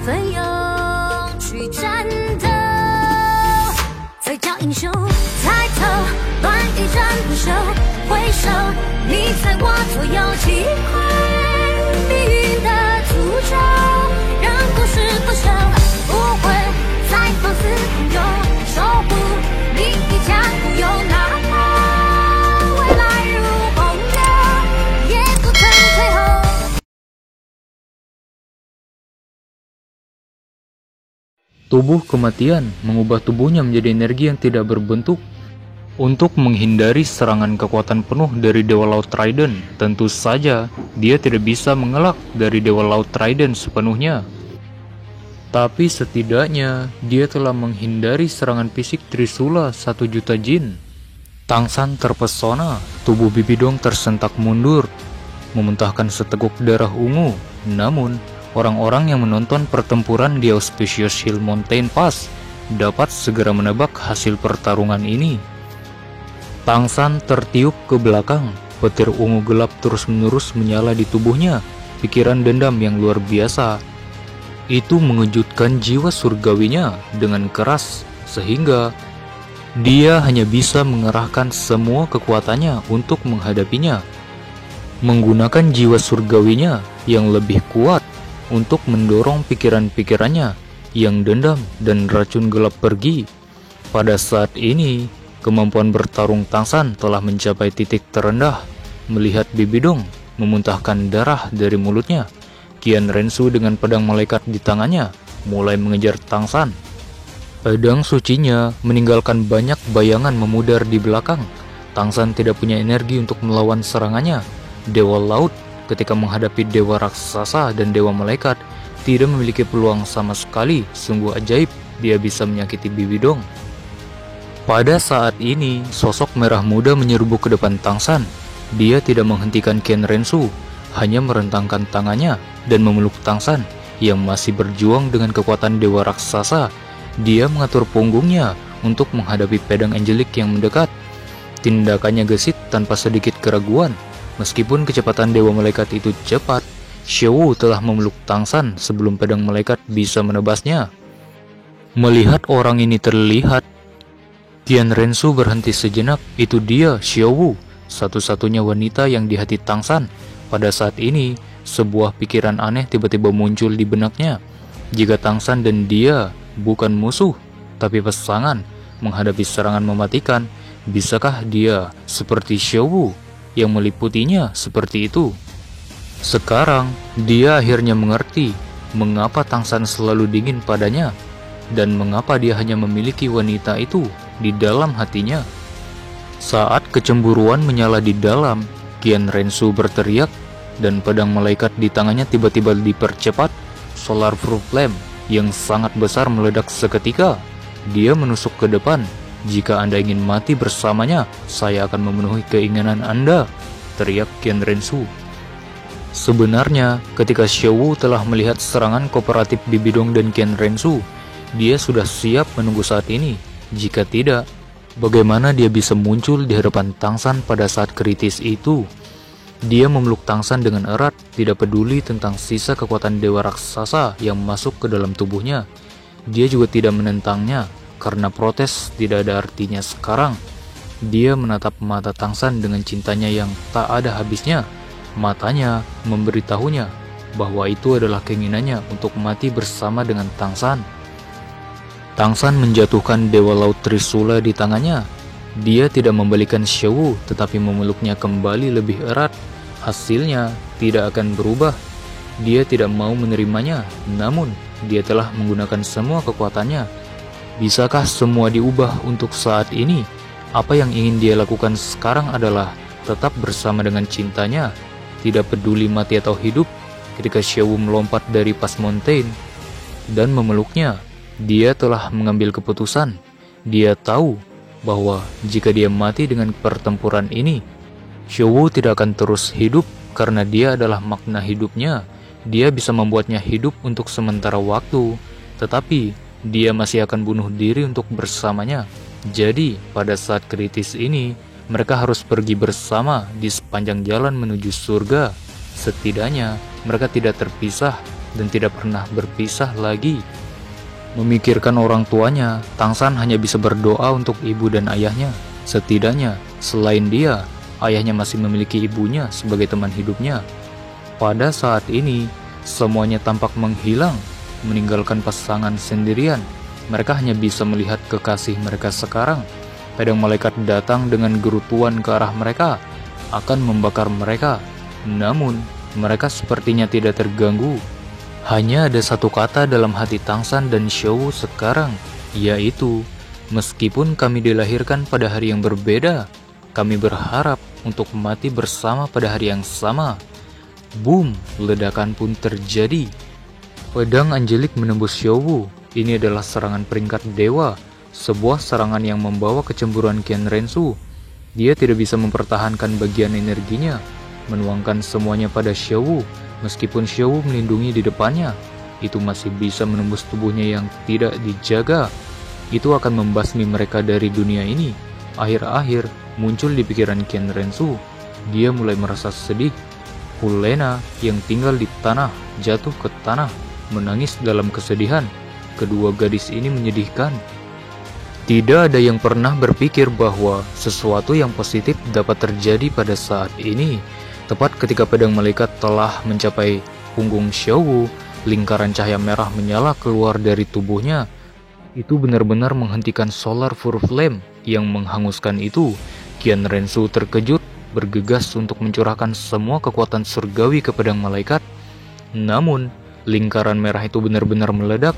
奋勇去战斗，再叫英雄抬头，乱与战不休，回首你在我左右，击溃命运的诅咒，让故事不朽，不会再放肆朋友，守护你一家独有，哪怕未来如洪流，也不曾退后。Tubuh kematian mengubah tubuhnya menjadi energi yang tidak berbentuk. Untuk menghindari serangan kekuatan penuh dari Dewa Laut Trident, tentu saja dia tidak bisa mengelak dari Dewa Laut Trident sepenuhnya. Tapi setidaknya dia telah menghindari serangan fisik Trisula 1 juta jin. Tang San terpesona, tubuh Bibidong tersentak mundur, memuntahkan seteguk darah ungu. Namun, orang-orang yang menonton pertempuran di Auspicious Hill Mountain Pass dapat segera menebak hasil pertarungan ini. Tang San tertiup ke belakang, petir ungu gelap terus-menerus menyala di tubuhnya, pikiran dendam yang luar biasa. Itu mengejutkan jiwa surgawinya dengan keras, sehingga dia hanya bisa mengerahkan semua kekuatannya untuk menghadapinya. Menggunakan jiwa surgawinya yang lebih kuat untuk mendorong pikiran-pikirannya yang dendam dan racun gelap pergi. Pada saat ini, kemampuan bertarung Tang San telah mencapai titik terendah. Melihat Bibidong memuntahkan darah dari mulutnya, Qian Rensu dengan pedang malaikat di tangannya mulai mengejar Tang San. Pedang sucinya meninggalkan banyak bayangan memudar di belakang. Tang San tidak punya energi untuk melawan serangannya. Dewa Laut ketika menghadapi Dewa Raksasa dan Dewa Malaikat tidak memiliki peluang sama sekali. Sungguh ajaib dia bisa menyakiti Bibidong. Pada saat ini, sosok merah muda menyerbu ke depan Tang San. Dia tidak menghentikan Qian Rensu, hanya merentangkan tangannya dan memeluk Tang San yang masih berjuang dengan kekuatan Dewa Raksasa. Dia mengatur punggungnya untuk menghadapi pedang Angelik yang mendekat. Tindakannya gesit tanpa sedikit keraguan. Meskipun kecepatan Dewa Malaikat itu cepat, Xiaowu telah memeluk Tang San sebelum pedang malaikat bisa menebasnya. Melihat orang ini terlihat, Qian Rensu berhenti sejenak. Itu dia, Xiaowu, satu-satunya wanita yang di hati Tang San. Pada saat ini, sebuah pikiran aneh tiba-tiba muncul di benaknya. Jika Tang San dan dia bukan musuh, tapi pasangan menghadapi serangan mematikan, bisakah dia seperti Xiaowu yang meliputinya seperti itu? Sekarang, dia akhirnya mengerti mengapa Tang San selalu dingin padanya, dan mengapa dia hanya memiliki wanita itu di dalam hatinya. Saat kecemburuan menyala di dalam, Qian Rensu berteriak, dan pedang malaikat di tangannya tiba-tiba dipercepat. Solar Flame yang sangat besar meledak seketika. Dia menusuk ke depan. Jika Anda ingin mati bersamanya, saya akan memenuhi keinginan Anda, teriak Qian Rensu. Sebenarnya, ketika Xiaowu telah melihat serangan kooperatif Bibidong dan Qian Rensu, dia sudah siap menunggu saat ini. Jika tidak, bagaimana dia bisa muncul di hadapan Tang San pada saat kritis itu? Dia memeluk Tang San dengan erat, tidak peduli tentang sisa kekuatan Dewa Raksasa yang masuk ke dalam tubuhnya. Dia juga tidak menentangnya, karena protes tidak ada artinya sekarang. Dia menatap mata Tang San dengan cintanya yang tak ada habisnya. Matanya memberitahunya bahwa itu adalah keinginannya untuk mati bersama dengan Tang San. Tang San menjatuhkan Dewa Laut Trisula di tangannya. Dia tidak membalikan Xiaowu, tetapi memeluknya kembali lebih erat. Hasilnya tidak akan berubah. Dia tidak mau menerimanya, namun dia telah menggunakan semua kekuatannya. Bisakah semua diubah untuk saat ini? Apa yang ingin dia lakukan sekarang adalah tetap bersama dengan cintanya, tidak peduli mati atau hidup. Ketika Xiaowu melompat dari Pass Mountain dan memeluknya, dia telah mengambil keputusan. Dia tahu bahwa jika dia mati dengan pertempuran ini, Xiaowu tidak akan terus hidup karena dia adalah makna hidupnya. Dia bisa membuatnya hidup untuk sementara waktu, tetapi dia masih akan bunuh diri untuk bersamanya. Jadi, pada saat kritis ini, mereka harus pergi bersama di sepanjang jalan menuju surga. Setidaknya, mereka tidak terpisah. dan tidak pernah berpisah lagi. Memikirkan orang tuanya, Tangsan hanya bisa berdoa untuk ibu dan ayahnya. Setidaknya, selain dia, ayahnya masih memiliki ibunya sebagai teman hidupnya. Pada saat ini, semuanya tampak menghilang, meninggalkan pasangan sendirian. Mereka hanya bisa melihat kekasih mereka sekarang. Pedang malaikat datang dengan gerutuan ke arah mereka, akan membakar mereka. Namun, mereka sepertinya tidak terganggu. Hanya ada satu kata dalam hati Tangsan dan Xiaowu sekarang, yaitu, meskipun kami dilahirkan pada hari yang berbeda, kami berharap untuk mati bersama pada hari yang sama. Boom, ledakan pun terjadi. Pedang Angelik menembus Xiaowu. Ini adalah serangan peringkat dewa, sebuah serangan yang membawa kecemburuan Qian Rensu. Dia tidak bisa mempertahankan bagian energinya, menuangkan semuanya pada Xiaowu. Meskipun Xiaowu melindungi di depannya, itu masih bisa menembus tubuhnya yang tidak dijaga. Itu akan membasmi mereka dari dunia ini. Akhir-akhir muncul di pikiran Qian Rensu. Dia mulai merasa sedih. Hulena yang tinggal di tanah jatuh ke tanah, menangis dalam kesedihan. Kedua gadis ini menyedihkan. Tidak ada yang pernah berpikir bahwa sesuatu yang positif dapat terjadi pada saat ini. Tepat ketika pedang malaikat telah mencapai punggung Xiaowu, lingkaran cahaya merah menyala keluar dari tubuhnya. Itu benar-benar menghentikan solar fur flame yang menghanguskan itu. Qian Rensu terkejut, bergegas untuk mencurahkan semua kekuatan surgawi ke pedang malaikat. Namun, lingkaran merah itu benar-benar meledak,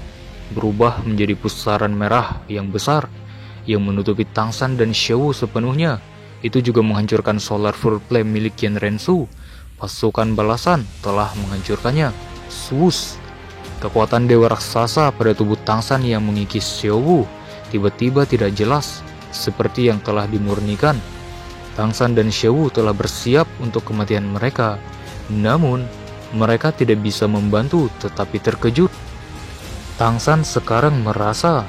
berubah menjadi pusaran merah yang besar, yang menutupi Tangsan dan Xiaowu sepenuhnya. Itu juga menghancurkan solar fur flame milik Qian Rensu. Pasukan balasan telah menghancurkannya. Swoosh! Kekuatan dewa raksasa pada tubuh Tangsan yang mengikis Xiaowu tiba-tiba tidak jelas, seperti yang telah dimurnikan. Tangsan dan Xiaowu telah bersiap untuk kematian mereka. Namun, mereka tidak bisa membantu, tetapi terkejut. Tangsan sekarang merasa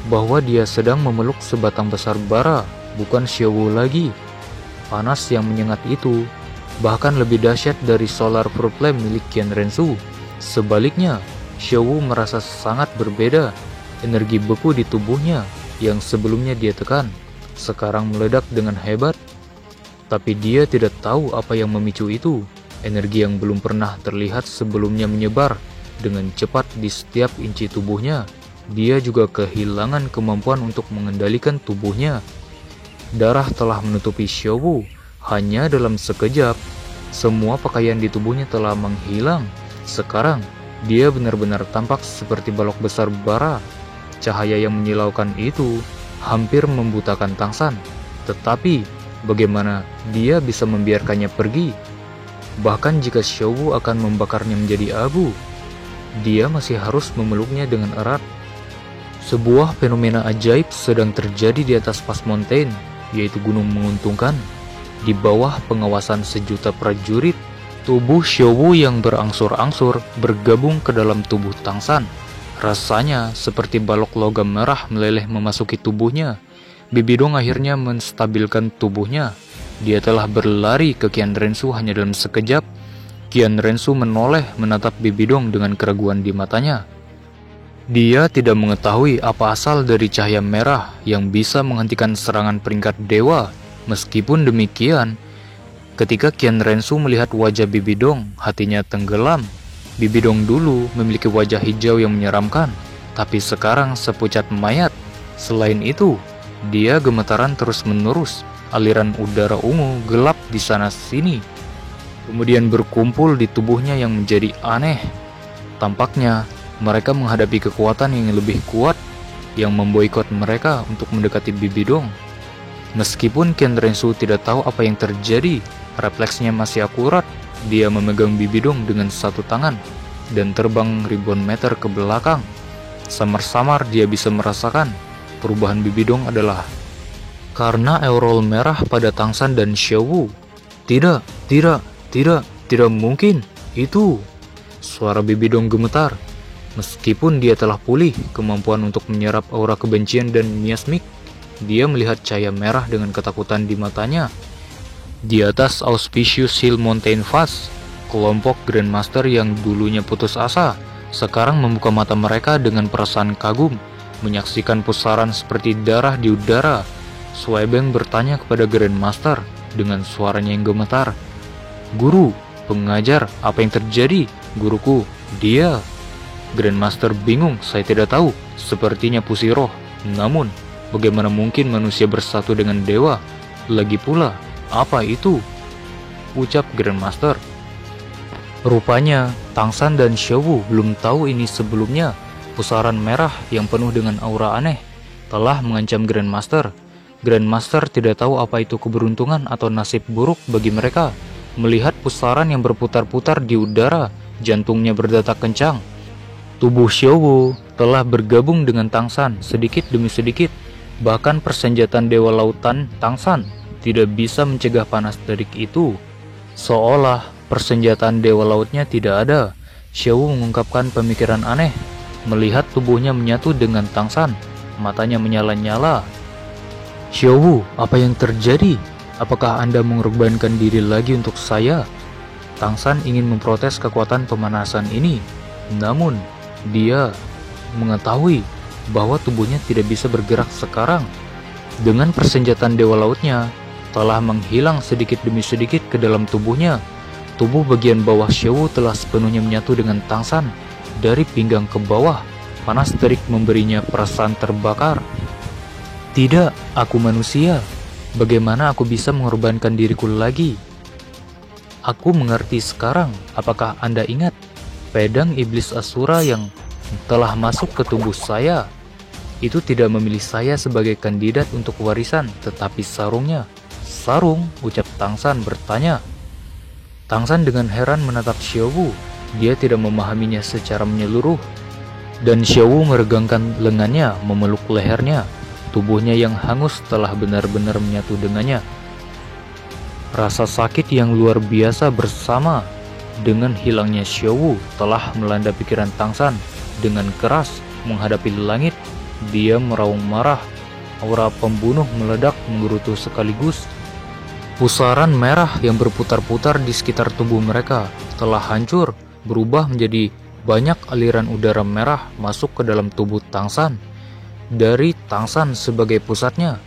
bahwa dia sedang memeluk sebatang besar bara, bukan Xiaowu lagi. Panas yang menyengat itu bahkan lebih dahsyat dari solar fur flame milik Qian Rensu. Sebaliknya, Xiaowu merasa sangat berbeda. Energi beku di tubuhnya yang sebelumnya dia tekan, sekarang meledak dengan hebat. Tapi dia tidak tahu apa yang memicu itu. Energi yang belum pernah terlihat sebelumnya menyebar dengan cepat di setiap inci tubuhnya. Dia juga kehilangan kemampuan untuk mengendalikan tubuhnya. Darah telah menutupi Xiaowu. Hanya dalam sekejap, semua pakaian di tubuhnya telah menghilang. Sekarang, dia benar-benar tampak seperti balok besar bara. Cahaya yang menyilaukan itu hampir membutakan Tangsan. Tetapi, bagaimana dia bisa membiarkannya pergi? Bahkan jika Xiaowu akan membakarnya menjadi abu, dia masih harus memeluknya dengan erat. Sebuah fenomena ajaib sedang terjadi di atas Pas Mountain, yaitu gunung menguntungkan. Di bawah pengawasan sejuta prajurit, tubuh Xiaowu yang berangsur-angsur bergabung ke dalam tubuh Tangsan. Rasanya seperti balok logam merah meleleh memasuki tubuhnya. Bibidong akhirnya menstabilkan tubuhnya. Dia telah berlari ke Qian Rensu hanya dalam sekejap. Qian Rensu menoleh menatap Bibidong dengan keraguan di matanya. Dia tidak mengetahui apa asal dari cahaya merah yang bisa menghentikan serangan peringkat dewa. Meskipun demikian, ketika Qian Rensu melihat wajah Bibidong, hatinya tenggelam. Bibidong dulu memiliki wajah hijau yang menyeramkan, tapi sekarang sepucat mayat. Selain itu, dia gemetaran terus-menerus. Aliran udara ungu gelap di sana-sini, kemudian berkumpul di tubuhnya yang menjadi aneh. Tampaknya mereka menghadapi kekuatan yang lebih kuat yang memboikot mereka untuk mendekati Bibidong. Meskipun Qian Rensu tidak tahu apa yang terjadi, refleksnya masih akurat. Dia memegang Bibidong dengan satu tangan dan terbang ribuan meter ke belakang. Samar-samar dia bisa merasakan perubahan Bibidong adalah karena aureole merah pada Tangsan dan Xiaowu. Tidak mungkin. Itu. Suara Bibidong gemetar. Meskipun dia telah pulih kemampuan untuk menyerap aura kebencian dan miasmik, dia melihat cahaya merah dengan ketakutan di matanya. Di atas Auspicious Hill Mountain Pass, kelompok Grandmaster yang dulunya putus asa sekarang membuka mata mereka dengan perasaan kagum, menyaksikan pusaran seperti darah di udara. Swebeng bertanya kepada Grandmaster dengan suaranya yang gemetar. "Guru, pengajar, apa yang terjadi? Guruku, dia..." Grandmaster bingung. "Saya tidak tahu, sepertinya pusi roh. Namun, bagaimana mungkin manusia bersatu dengan dewa? Lagi pula, apa itu?" ucap Grandmaster. Rupanya, Tangsan dan Xiaowu belum tahu ini sebelumnya. Pusaran merah yang penuh dengan aura aneh telah mengancam Grandmaster. Grandmaster tidak tahu apa itu keberuntungan atau nasib buruk bagi mereka. Melihat pusaran yang berputar-putar di udara, jantungnya berdetak kencang. Tubuh Xiaowu telah bergabung dengan Tangsan sedikit demi sedikit. Bahkan persenjataan Dewa Lautan Tangsan tidak bisa mencegah panas terik itu. Seolah persenjataan Dewa Lautnya tidak ada. Xiaowu mengungkapkan pemikiran aneh. Melihat tubuhnya menyatu dengan Tangsan, matanya menyala-nyala. "Xiaowu, apa yang terjadi? Apakah Anda mengorbankan diri lagi untuk saya?" Tangsan ingin memprotes kekuatan pemanasan ini. Namun, dia mengetahui bahwa tubuhnya tidak bisa bergerak sekarang. Dengan persenjataan Dewa Lautnya telah menghilang sedikit demi sedikit ke dalam tubuhnya. Tubuh bagian bawah Xiaowu telah sepenuhnya menyatu dengan Tangsan. Dari pinggang ke bawah, panas terik memberinya perasaan terbakar. "Tidak, aku manusia. Bagaimana aku bisa mengorbankan diriku lagi?" "Aku mengerti sekarang. Apakah Anda ingat pedang iblis Asura yang telah masuk ke tubuh saya? Itu tidak memilih saya sebagai kandidat untuk warisan, tetapi sarungnya." "Sarung?" ucap Tangsan bertanya. Tangsan dengan heran menatap Xiaowu. Dia tidak memahaminya secara menyeluruh. Dan Xiaowu meregangkan lengannya, memeluk lehernya. Tubuhnya yang hangus telah benar-benar menyatu dengannya. Rasa sakit yang luar biasa bersama dengan hilangnya Xiaowu telah melanda pikiran Tangsan. Dengan keras menghadapi langit, dia meraung marah. Aura pembunuh meledak menggerutu sekaligus. Pusaran merah yang berputar-putar di sekitar tubuh mereka telah hancur, berubah menjadi banyak aliran udara merah masuk ke dalam tubuh Tangsan. Dari Tangsan sebagai pusatnya,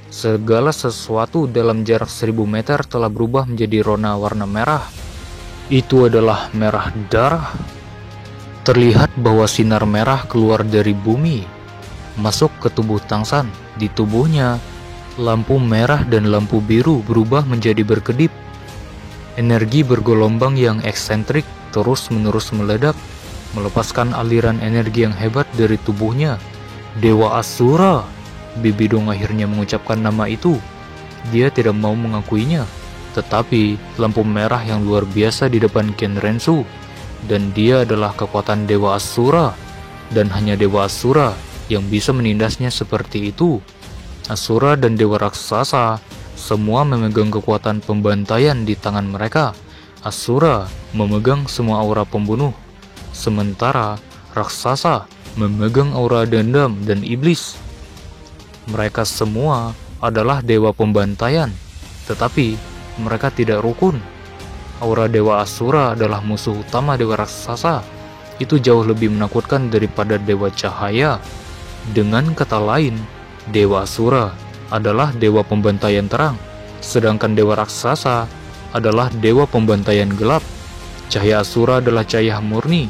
segala sesuatu dalam jarak 1000 meter telah berubah menjadi rona warna merah. Itu adalah merah darah. Terlihat bahwa sinar merah keluar dari bumi, masuk ke tubuh Tangsan. Di tubuhnya, lampu merah dan lampu biru berubah menjadi berkedip. Energi bergelombang yang eksentrik terus-menerus meledak, melepaskan aliran energi yang hebat dari tubuhnya. "Dewa Asura!" Bibidong akhirnya mengucapkan nama itu. Dia tidak mau mengakuinya, tetapi lampu merah yang luar biasa di depan Ken Rensu, dan dia adalah kekuatan Dewa Asura, dan hanya Dewa Asura yang bisa menindasnya seperti itu. Asura dan Dewa Raksasa semua memegang kekuatan pembantaian di tangan mereka. Asura memegang semua aura pembunuh, sementara Raksasa memegang aura dendam dan iblis. Mereka semua adalah dewa pembantaian, tetapi mereka tidak rukun. Aura Dewa Asura adalah musuh utama Dewa Raksasa. Itu jauh lebih menakutkan daripada Dewa Cahaya. Dengan kata lain, Dewa Asura adalah dewa pembantaian terang, sedangkan Dewa Raksasa adalah dewa pembantaian gelap. Cahaya Asura adalah cahaya murni,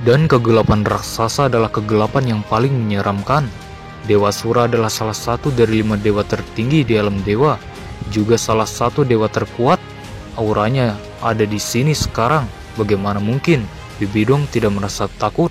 dan kegelapan raksasa adalah kegelapan yang paling menyeramkan. Dewa Asura adalah salah satu dari 5 dewa tertinggi di alam dewa, juga salah satu dewa terkuat. Auranya ada di sini sekarang. Bagaimana mungkin Bibidong tidak merasa takut?